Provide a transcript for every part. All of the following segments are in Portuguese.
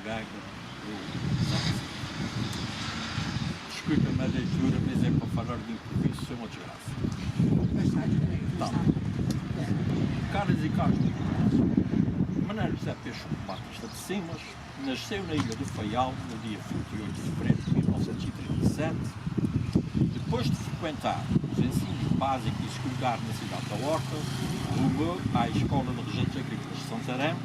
Gaga, desculpa-me a leitura, mas é para falar de improviso, isso é uma desgraça. Então, caras e caros, Manuel José Peixoto Batista de Simas nasceu na Ilha do Faial no dia 28 de fevereiro de 1937, depois de frequentar os ensinos básicos e secundários na cidade da Horta, rumou à Escola de Regentes Agrícolas de Santarém,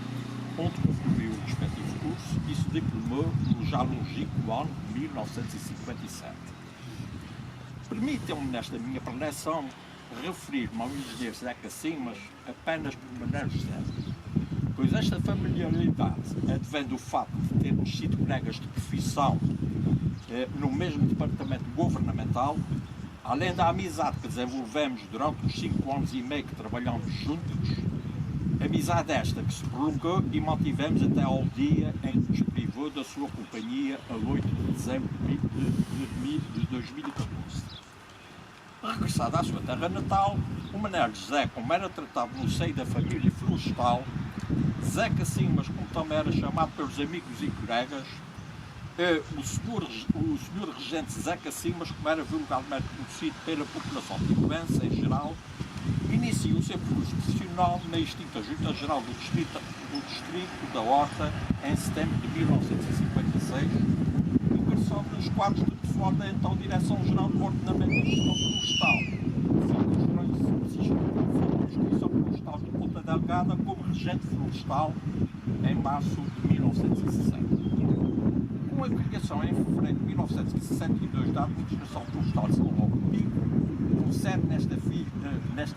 onde concluiu o respectivo curso e se diplomou no já longínquo ano de 1957. Permitam-me, nesta minha preleção, referir-me ao engenheiro Zeca Simas apenas por Manuel José, pois esta familiaridade advém do facto de termos sido colegas de profissão no mesmo departamento governamental, além da amizade que desenvolvemos durante os 5 anos e meio que trabalhamos juntos, amizade esta que se prolongou e mantivemos até ao dia em que nos privou da sua companhia a 8 de dezembro de 2014. Regressado à sua terra natal, o Manuel José, como era tratado no seio da família florestal, Zeca Simas, como também era chamado pelos amigos e colegas, o senhor regente Zeca Simas, como era vulgarmente conhecido pela população tibuense em geral, iniciou o seu percurso profissional na extinta Junta Geral do Distrito da Horta em setembro de 1956, ingressando nos quadros de pessoal da então Direção-Geral do Ordenamento e Gestão Florestal, inscrição florestal de Ponta Delgada como regente florestal em março de 1960. Com a criação em fevereiro de 1962 da Administração Florestal de São Paulo do Pico, com sede nesta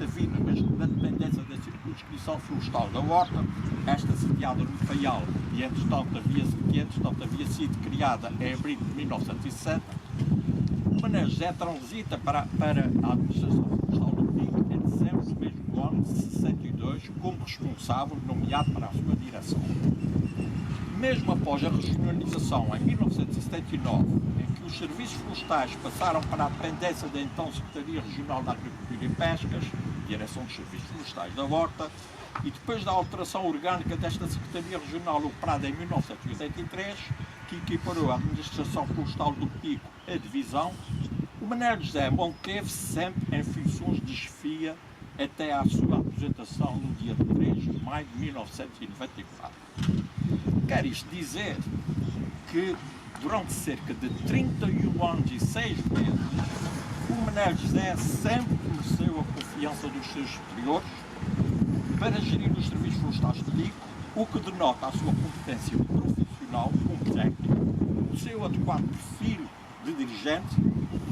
vila, mas na dependência da circunscrição florestal da Horta, esta sediada no Faial e entretanto havia sido criada em abril de 1960, o Manuel José transita para a Administração Florestal do Pico em dezembro do mesmo ano de 62 como responsável nomeado para a sua direção. Mesmo após a regionalização em 1979, em que os serviços florestais passaram para a dependência da então Secretaria Regional da Agricultura e Pescas, Direção dos Serviços Florestais da Horta, e depois da alteração orgânica desta Secretaria Regional operada em 1983, que equiparou a Administração Florestal do Pico à divisão, o Manuel José manteve-se sempre em funções de chefia até à sua aposentação no dia 3 de maio de 1994. Quer isto dizer que durante cerca de 31 anos e 6 meses, o Manuel José sempre mereceu a confiança dos seus superiores para gerir os serviços florestais de Pico, o que denota a sua competência profissional como técnico, o seu adequado perfil de dirigente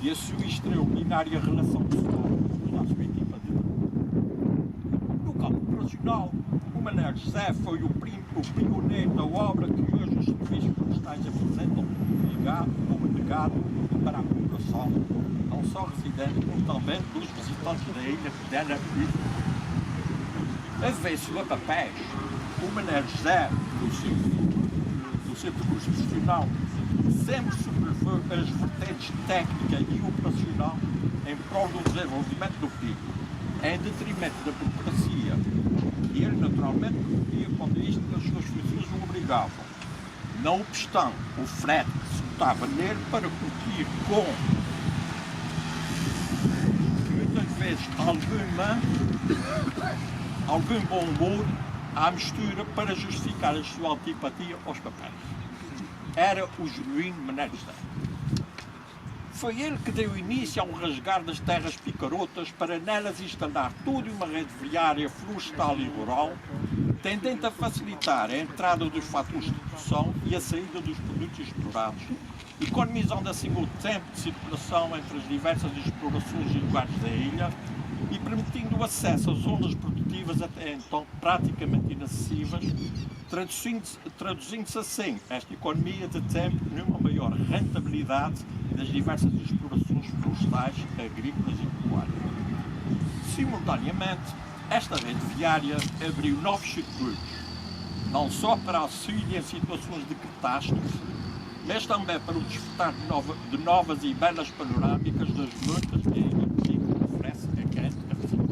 e a sua extraordinária relação pessoal com a sua equipa de trabalho. No campo operacional, o Manuel José foi o pioneiro da obra que hoje os serviços florestais apresentam como legado para a população, não só residente, como também dos visitantes da ilha que dela vive. Avesso a papéis, o Manuel José, do seu percurso profissional, sempre sobreviveu as vertentes técnica e operacional em prol do desenvolvimento do Pico, em detrimento da burocracia. E ele, naturalmente, cumpria quando isto as suas funções o obrigavam. Não obstante o frete que se botava nele para cumprir com, muitas vezes, algum bom humor à mistura para justificar a sua antipatia aos papéis. Era o genuíno Manuel José. Foi ele que deu início ao rasgar das terras picarotas para nelas instalar toda uma rede viária florestal e rural, tendente a facilitar a entrada dos fatores de produção e a saída dos produtos explorados, economizando assim o tempo de circulação entre as diversas explorações e lugares da ilha e permitindo o acesso a zonas produtivas até então praticamente inacessíveis, traduzindo-se assim esta economia de tempo numa maior rentabilidade das diversas explorações florestais, agrícolas e pecuárias. Simultaneamente, esta rede viária abriu novos circuitos, não só para auxílio em situações de catástrofe, mas também para o desfrutar de novas e belas panorâmicas das muitas que a ilha do Pico oferece a grande captação.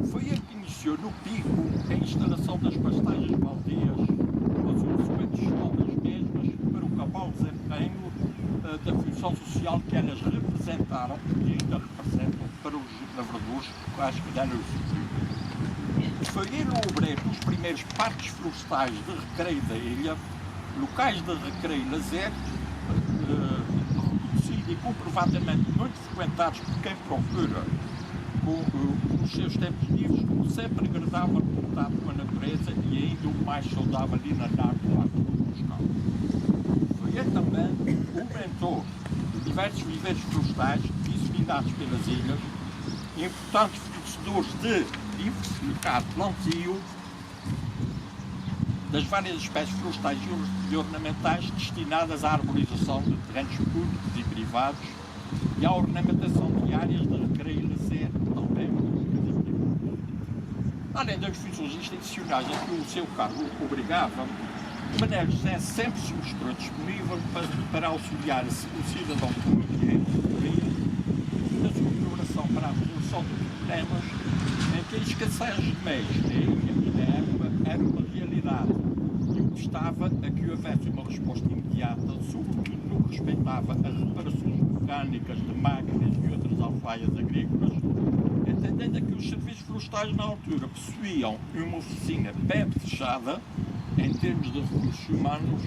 Foi ele que iniciou no Pico a instalação das pastagens baldias, com as subsequentes escolas posição social que elas representaram e ainda representam para os lavradores locais que deram o subsídio. Foi ele o obreiro dos primeiros parques florestais de recreio da ilha, locais de recreio e lazer, reconhecidos e comprovadamente muito frequentados por quem procura, com os seus tempos livres, como sempre agradável contato com a natureza e ainda o mais saudável ali na náusea do local. Foi ele também o mentor de diversos viveiros florestais disseminados pelas ilhas, importantes fornecedores de diversificado plantio das várias espécies florestais e ornamentais destinadas à arborização de terrenos públicos e privados e à ornamentação de áreas de recreio e lazer também públicas e privadas. Além das funções institucionais a que o seu cargo obrigava, o Manuel José sempre se mostrou disponível para auxiliar o cidadão comum na sua colaboração para a resolução de problemas em que a escassez de meios na ilha e na época era uma realidade e o que estava a que houvesse uma resposta imediata, sobretudo no que respeitava as reparações mecânicas de máquinas e outras alfaias agrícolas, entendendo que os serviços florestais na altura possuíam uma oficina bem fechada em termos de recursos humanos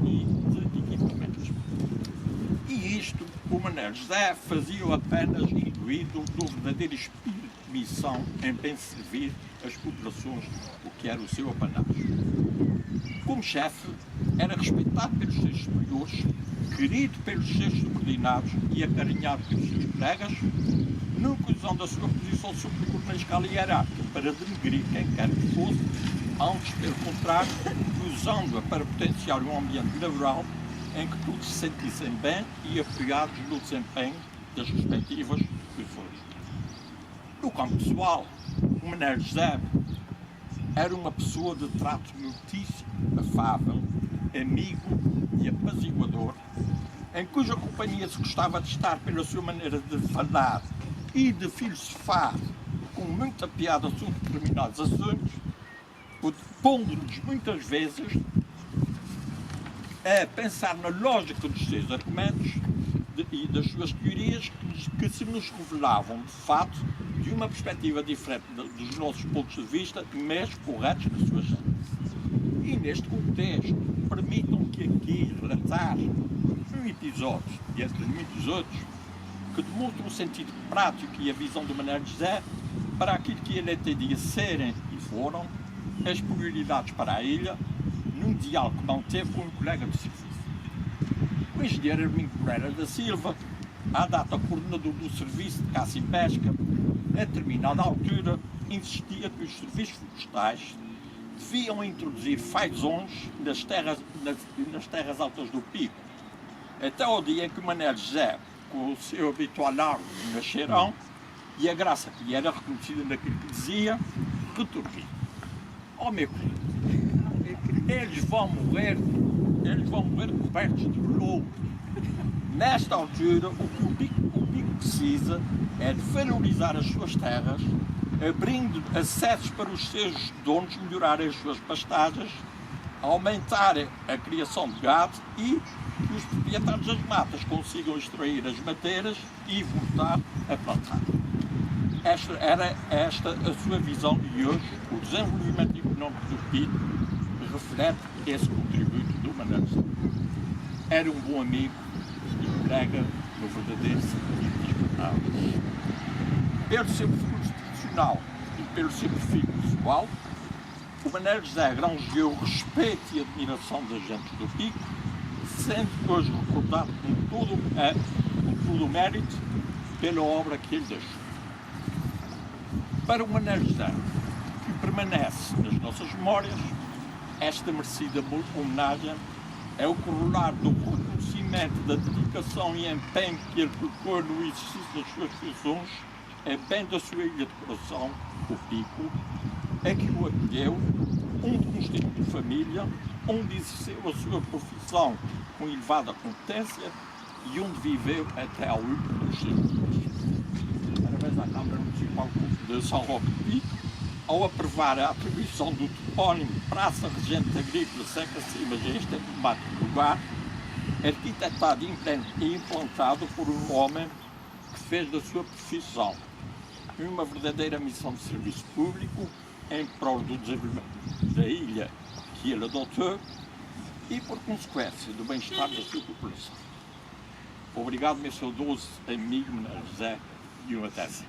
e de equipamentos. E isto o Manuel José fazia apenas incluído do verdadeiro espírito de missão em bem servir as populações, o que era o seu apanágio. Como chefe, era respeitado pelos seus superiores, querido pelos seus subordinados e acarinhado pelos seus colegas, nunca usando a sua posição superior na escala hierárquica para denegrir quem quer que fosse, antes, pelo contrário, usando-a para potenciar um ambiente laboral em que todos se sentissem bem e apoiados no desempenho das respectivas funções. No campo pessoal, o Manuel José era uma pessoa de trato muitíssimo afável, amigo e apaziguador, em cuja companhia se gostava de estar pela sua maneira de falar e de filosofar com muita piada sobre determinados assuntos, pondo-nos muitas vezes a pensar na lógica dos seus argumentos e das suas teorias que se nos revelavam, de fato, de uma perspectiva diferente dos nossos pontos de vista, mas corretos na sua gente. E neste contexto, permitam que aqui relatar um episódio, e entre muitos outros, que demonstra o sentido prático e a visão do Manuel José para aquilo que ele entendia serem e foram as prioridades para a ilha, num diálogo que manteve com um colega de serviço. O engenheiro Hermínio Pereira da Silva, à data coordenador do serviço de caça e pesca, a determinada altura insistia que os serviços florestais deviam introduzir fazões nas terras altas do Pico, até ao dia em que o Manuel José, com o seu habitual largo de cheirão e a graça que lhe era reconhecida naquilo que dizia, retorquiu: "Oh meu querido, eles vão morrer cobertos de lobo. Nesta altura, o que o Pico precisa é de valorizar as suas terras, abrindo acessos para os seus donos melhorarem as suas pastagens, aumentarem a criação de gado e que os proprietários das matas consigam extrair as madeiras e voltar a plantar." Era esta a sua visão e hoje o desenvolvimento económico do Pico reflete esse contributo do Manuel José. Era um bom amigo e colega no verdadeiro sentido das palavras. Pelo seu percurso profissional e pelo seu perfil pessoal, o Manuel José granjeou respeito e admiração das gentes do Pico, sendo hoje recordado com todo o mérito pela obra que ele deixou. Para o Manuel José, que permanece nas nossas memórias, esta merecida homenagem é o corolário do reconhecimento da dedicação e empenho que ele colocou no exercício das suas funções, é bem da sua ilha de coração, o Pico, é que o acolheu, onde constituiu família, onde exerceu a sua profissão com elevada competência e onde viveu até ao último dos seus dias. Parabéns à Câmara Municipal de São Roque do Pico, ao aprovar a atribuição do topónimo Praça Regente Agrícola Seca Cimas a este emblemático lugar, arquitetado e implantado por um homem que fez da sua profissão uma verdadeira missão de serviço público em prol do desenvolvimento da ilha que ele adotou e, por consequência, do bem-estar da sua população. Obrigado, meu saudoso amigo José de uma Tese.